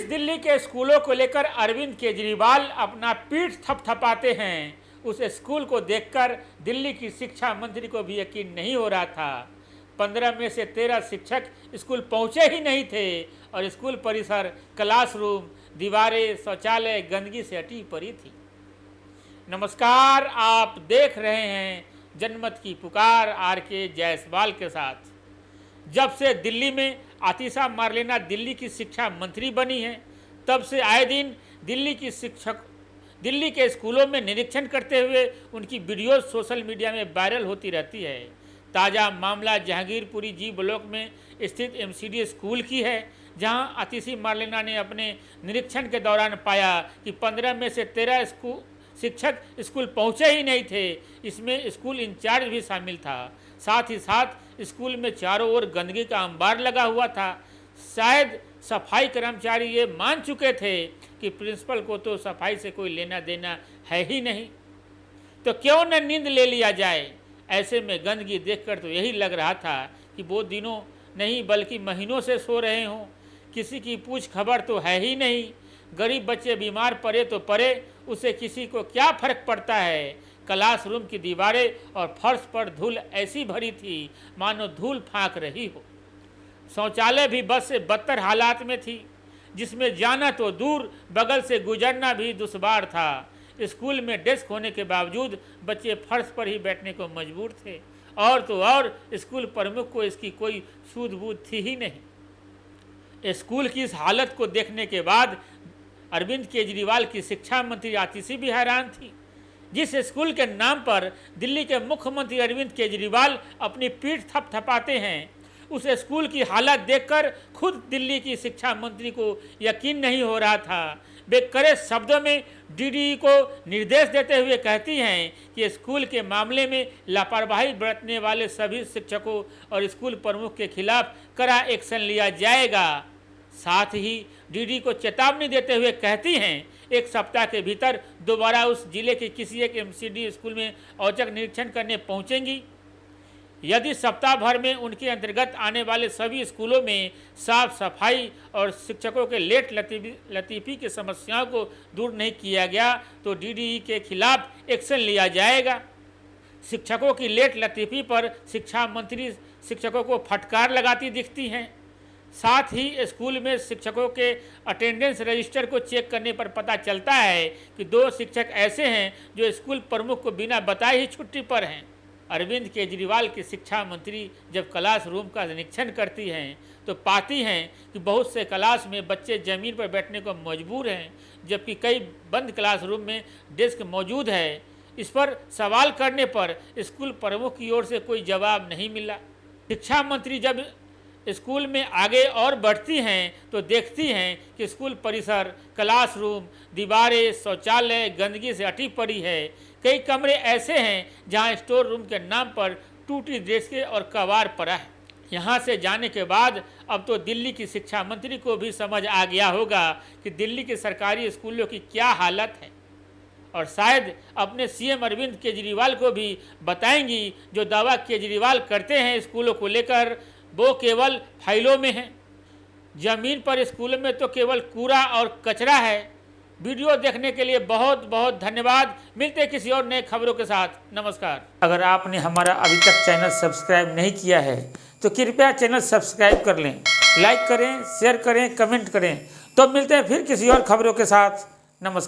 दिल्ली के स्कूलों को लेकर अरविंद केजरीवाल अपना पीठ थपथपाते हैं, उस स्कूल को देखकर दिल्ली की शिक्षा मंत्री को भी यकीन नहीं हो रहा था। 15 में से 13 शिक्षक स्कूल पहुंचे ही नहीं थे और स्कूल परिसर, क्लासरूम, दीवारें, शौचालय गंदगी से अटी पड़ी थी। नमस्कार, आप देख रहे हैं जनमत की पुकार आर.के. जायसवाल के साथ। जब से दिल्ली में आतिशा मार्लेना दिल्ली की शिक्षा मंत्री बनी हैं, तब से आए दिन दिल्ली के स्कूलों में निरीक्षण करते हुए उनकी वीडियो सोशल मीडिया में वायरल होती रहती है। ताज़ा मामला जहांगीरपुरी जी ब्लॉक में स्थित एमसीडी स्कूल की है, जहां आतिशी मार्लेना ने अपने निरीक्षण के दौरान पाया कि 15 में से 13 शिक्षक स्कूल पहुंचे ही नहीं थे। इसमें स्कूल इंचार्ज भी शामिल था। साथ ही साथ स्कूल में चारों ओर गंदगी का अंबार लगा हुआ था। शायद सफाई कर्मचारी ये मान चुके थे कि प्रिंसिपल को तो सफाई से कोई लेना देना है ही नहीं, तो क्यों न नींद ले लिया जाए। ऐसे में गंदगी देखकर तो यही लग रहा था कि वो दिनों नहीं बल्कि महीनों से सो रहे हों। किसी की पूछ खबर तो है ही नहीं। गरीब बच्चे बीमार पड़े तो पड़े, उसे किसी को क्या फर्क पड़ता है। क्लासरूम की दीवारें और फर्श पर धूल ऐसी भरी थी मानो धूल फाँक रही हो। शौचालय भी बस से बदतर हालात में थी, जिसमें जाना तो दूर, बगल से गुजरना भी दुश्वार था। स्कूल में डेस्क होने के बावजूद बच्चे फर्श पर ही बैठने को मजबूर थे। और तो और स्कूल प्रमुख को इसकी कोई सूझबूझ थी ही नहीं। स्कूल की इस हालत को देखने के बाद अरविंद केजरीवाल की शिक्षा मंत्री आतिशी भी हैरान थी। जिस स्कूल के नाम पर दिल्ली के मुख्यमंत्री अरविंद केजरीवाल अपनी पीठ थपथपाते हैं, उस स्कूल की हालत देखकर खुद दिल्ली की शिक्षा मंत्री को यकीन नहीं हो रहा था। वे कड़े शब्दों में डीडी को निर्देश देते हुए कहती हैं कि स्कूल के मामले में लापरवाही बरतने वाले सभी शिक्षकों और स्कूल प्रमुख के खिलाफ कड़ा एक्शन लिया जाएगा। साथ ही डीडी को चेतावनी देते हुए कहती हैं, 1 सप्ताह के भीतर दोबारा उस जिले के किसी एक एमसीडी स्कूल में औचक निरीक्षण करने पहुंचेंगी। यदि सप्ताह भर में उनके अंतर्गत आने वाले सभी स्कूलों में साफ सफाई और शिक्षकों के लेट लतीफ़ी की समस्याओं को दूर नहीं किया गया तो डीडी के खिलाफ एक्शन लिया जाएगा। शिक्षकों की लेट लतीफ़ी पर शिक्षा मंत्री शिक्षकों को फटकार लगाती दिखती हैं। साथ ही स्कूल में शिक्षकों के अटेंडेंस रजिस्टर को चेक करने पर पता चलता है कि 2 शिक्षक ऐसे हैं जो स्कूल प्रमुख को बिना बताए ही छुट्टी पर हैं। अरविंद केजरीवाल की शिक्षा मंत्री जब क्लासरूम का निरीक्षण करती हैं तो पाती हैं कि बहुत से क्लास में बच्चे ज़मीन पर बैठने को मजबूर हैं, जबकि कई बंद क्लासरूम में डेस्क मौजूद है। इस पर सवाल करने पर स्कूल प्रमुख की ओर से कोई जवाब नहीं मिला। शिक्षा मंत्री जब स्कूल में आगे और बढ़ती हैं तो देखती हैं कि स्कूल परिसर, क्लासरूम, दीवारें, शौचालय गंदगी से अटी पड़ी है। कई कमरे ऐसे हैं जहां स्टोर रूम के नाम पर टूटी डेस्कें और कबाड़ पड़ा है। यहां से जाने के बाद अब तो दिल्ली की शिक्षा मंत्री को भी समझ आ गया होगा कि दिल्ली के सरकारी स्कूलों की क्या हालत है, और शायद अपने सीएम अरविंद केजरीवाल को भी बताएंगी। जो दावा केजरीवाल करते हैं स्कूलों को लेकर, वो केवल फाइलों में है। ज़मीन पर स्कूलों में तो केवल कूड़ा और कचरा है। वीडियो देखने के लिए बहुत बहुत धन्यवाद। मिलते हैं किसी और नए खबरों के साथ। नमस्कार। अगर आपने हमारा अभी तक चैनल सब्सक्राइब नहीं किया है तो कृपया चैनल सब्सक्राइब कर लें, लाइक करें, शेयर करें, कमेंट करें। तो मिलते हैं फिर किसी और खबरों के साथ। नमस्कार।